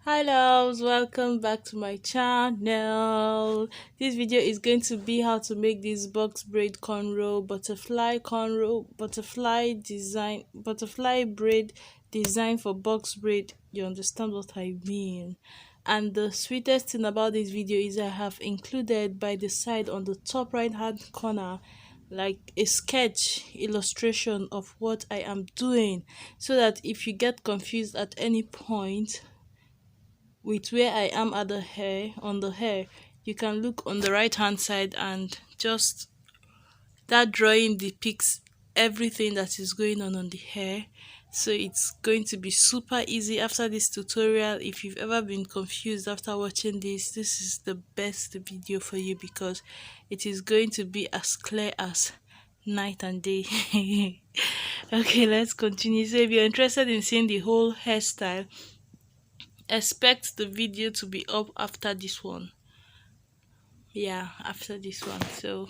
Hi loves, welcome back to my channel. This video is going to be how to make this box braid cornrow, butterfly braid design for box braid. You understand what I mean? And the sweetest thing about this video is I have included by the side on the top right hand corner like a sketch illustration of what I am doing, so that if you get confused at any point with where I am at the hair, you can look on the right hand side and just that drawing depicts everything that is going on the hair. So it's going to be super easy after this tutorial. If you've ever been confused after watching this is the best video for you because it is going to be as clear as night and day. Okay, let's continue. So if you're interested in seeing the whole hairstyle, expect the video to be up after this one. Yeah, after this one. So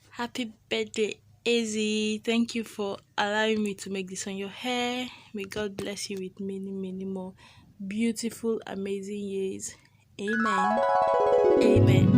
happy birthday, Izzy. Thank you for allowing me to make this on your hair. May God bless you with many more beautiful, amazing years. Amen. Amen.